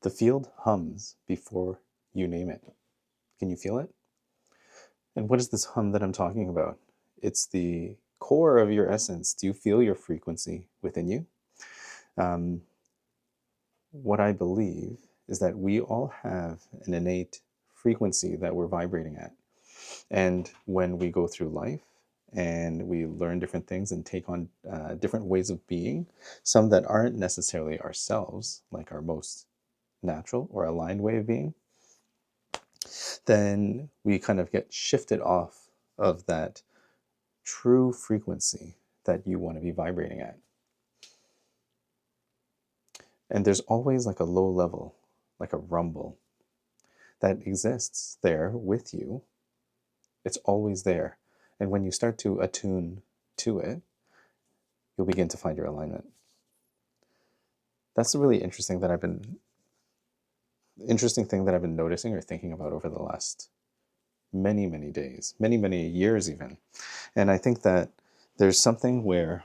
The field hums before you name it. Can you feel it? And what is this hum that I'm talking about? It's the core of your essence. Do you feel your frequency within you? Um, what I believe is that we all have an innate frequency that we're vibrating at. And when we go through life and we learn different things and take on different ways of being, some that aren't necessarily ourselves, like our most natural or aligned way of being, then we kind of get shifted off of that true frequency that you want to be vibrating at. And there's always like a low level, like a rumble that exists there with you. It's always there. And when you start to attune to it, you'll begin to find your alignment. That's a really interesting thing that I've been noticing or thinking about over the last many, many days, many, many years even. And I think that there's something where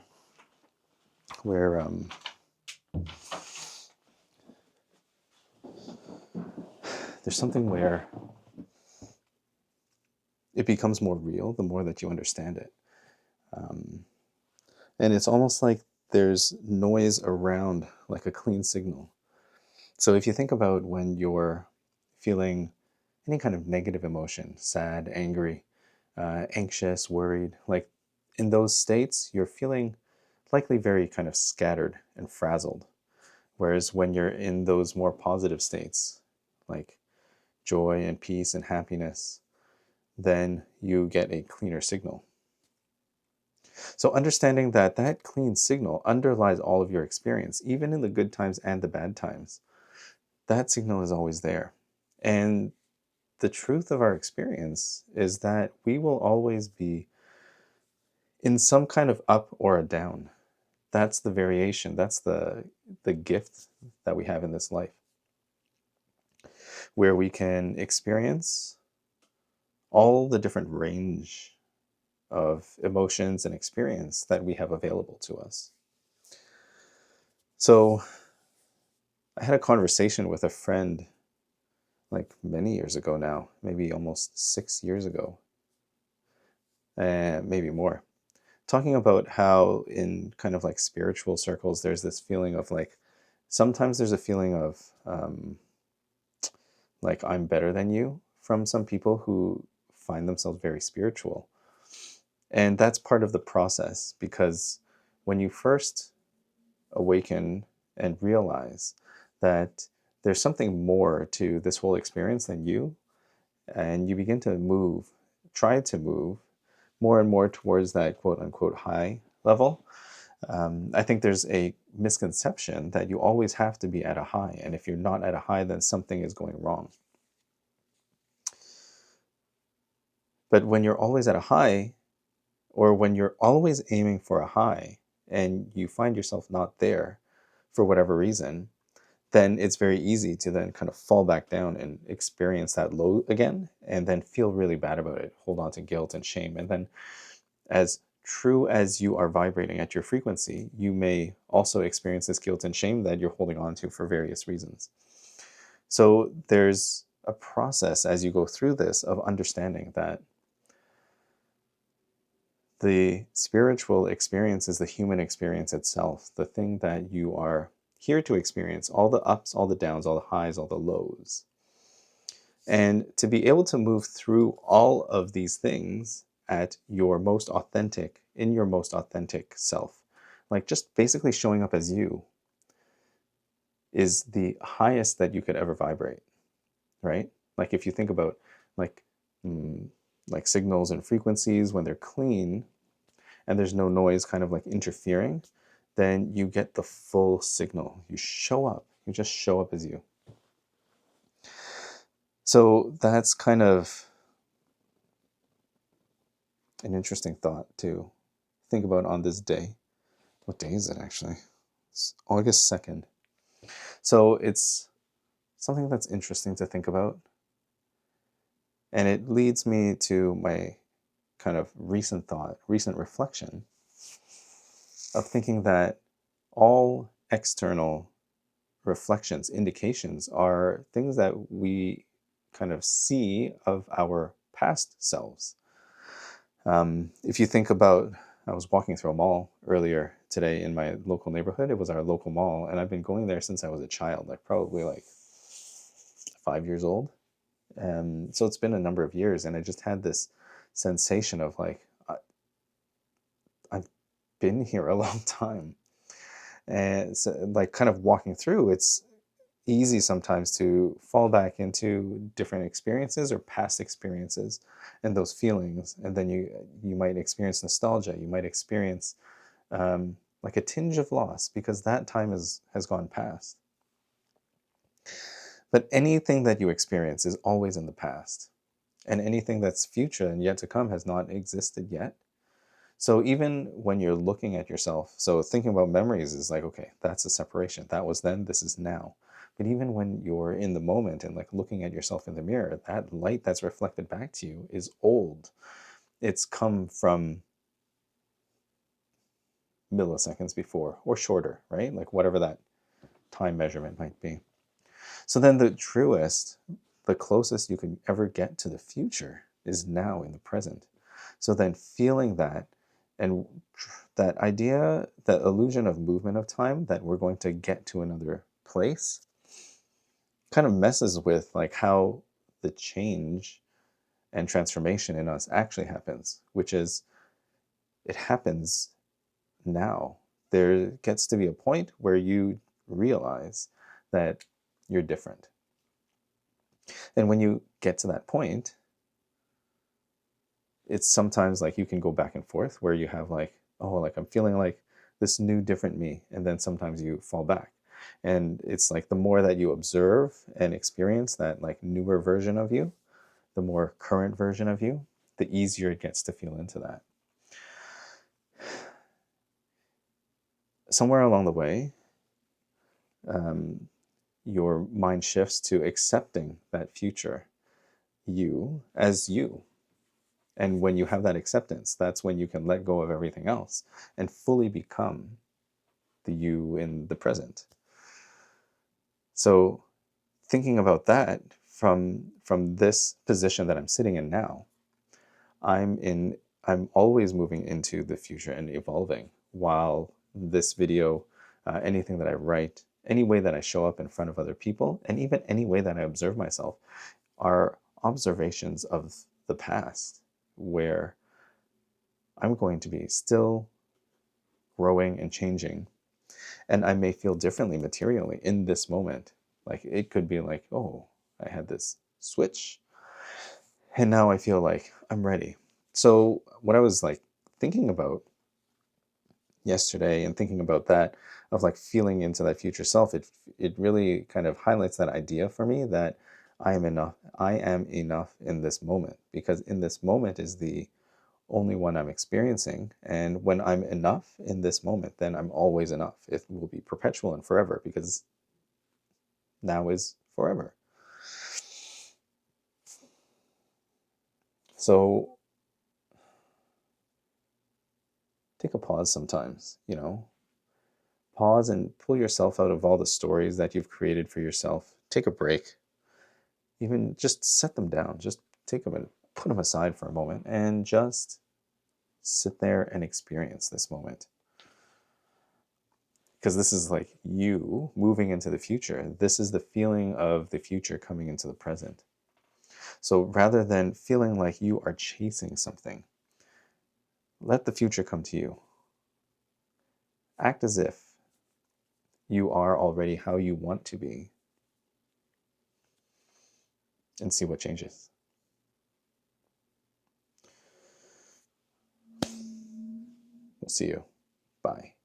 there's something where it becomes more real the more that you understand it. And it's almost like there's noise around, like a clean signal. So if you think about when you're feeling any kind of negative emotion, sad, angry, anxious, worried, like in those states, you're feeling likely very kind of scattered and frazzled. Whereas when you're in those more positive states, like joy and peace and happiness, then you get a cleaner signal. So understanding that that clean signal underlies all of your experience, even in the good times and the bad times, that signal is always there. And the truth of our experience is that we will always be in some kind of up or a down. That's the variation. That's the gift that we have in this life, where we can experience all the different range of emotions and experience that we have available to us. So I had a conversation with a friend like many years ago now, maybe almost 6 years ago, and maybe more, talking about how in kind of like spiritual circles, there's this feeling of like, sometimes there's a feeling of like I'm better than you from some people who find themselves very spiritual. And that's part of the process, because when you first awaken and realize that there's something more to this whole experience than you, and you begin to try to move more and more towards that quote unquote high level, I think there's a misconception that you always have to be at a high. And if you're not at a high, then something is going wrong. But when you're always at a high, or when you're always aiming for a high and you find yourself not there for whatever reason, then it's very easy to then kind of fall back down and experience that low again, and then feel really bad about it, hold on to guilt and shame. And then, as true as you are vibrating at your frequency, you may also experience this guilt and shame that you're holding on to for various reasons. So there's a process as you go through this of understanding that the spiritual experience is the human experience itself, the thing that you are here to experience, all the ups, all the downs, all the highs, all the lows. And to be able to move through all of these things at your most authentic, in your most authentic self, like just basically showing up as you, is the highest that you could ever vibrate, right? Like if you think about like like signals and frequencies, when they're clean and there's no noise kind of like interfering, then you get the full signal. You show up, you just show up as you. So that's kind of an interesting thought to think about on this day. What day is it actually? It's August 2nd. So it's something that's interesting to think about. And it leads me to my kind of recent reflection of thinking that all external reflections, indications are things that we kind of see of our past selves. If you think about, I was walking through a mall earlier today in my local neighborhood. It was our local mall, and I've been going there since I was a child, like probably like 5 years old. So it's been a number of years, and I just had this sensation of like, I've been here a long time. And so, like, kind of walking through, it's easy sometimes to fall back into different experiences or past experiences and those feelings. And then you might experience nostalgia. You might experience like a tinge of loss because that time has gone past. But anything that you experience is always in the past. And anything that's future and yet to come has not existed yet. So even when you're looking at yourself, so thinking about memories is like, okay, that's a separation. That was then, this is now. But even when you're in the moment and like looking at yourself in the mirror, that light that's reflected back to you is old. It's come from milliseconds before or shorter, right? Like whatever that time measurement might be. So then the truest, the closest you can ever get to the future is now in the present. So then feeling that and that idea, that illusion of movement of time, that we're going to get to another place, kind of messes with like how the change and transformation in us actually happens, which is it happens now. There gets to be a point where you realize that you're different. And when you get to that point, it's sometimes like you can go back and forth where you have like, oh, like I'm feeling like this new different me, and then sometimes you fall back. And it's like the more that you observe and experience that like newer version of you, the more current version of you, the easier it gets to feel into that. Somewhere along the way, your mind shifts to accepting that future you as you. And when you have that acceptance, that's when you can let go of everything else and fully become the you in the present. So thinking about that from this position that I'm sitting in now, I'm always moving into the future and evolving while this video, anything that I write, any way that I show up in front of other people, and even any way that I observe myself are observations of the past where I'm going to be still growing and changing. And I may feel differently materially in this moment. Like it could be like, oh, I had this switch and now I feel like I'm ready. So what I was like thinking about yesterday and thinking about that of like feeling into that future self, it really kind of highlights that idea for me that I am enough in this moment, because in this moment is the only one I'm experiencing. And when I'm enough in this moment, then I'm always enough. It will be perpetual and forever because now is forever. So take a pause sometimes, pause and pull yourself out of all the stories that you've created for yourself. Take a break, even just set them down, just take them and put them aside for a moment and just sit there and experience this moment. Because this is like you moving into the future. This is the feeling of the future coming into the present. So rather than feeling like you are chasing something, let the future come to you. Act as if you are already how you want to be and see what changes. We'll see you. Bye.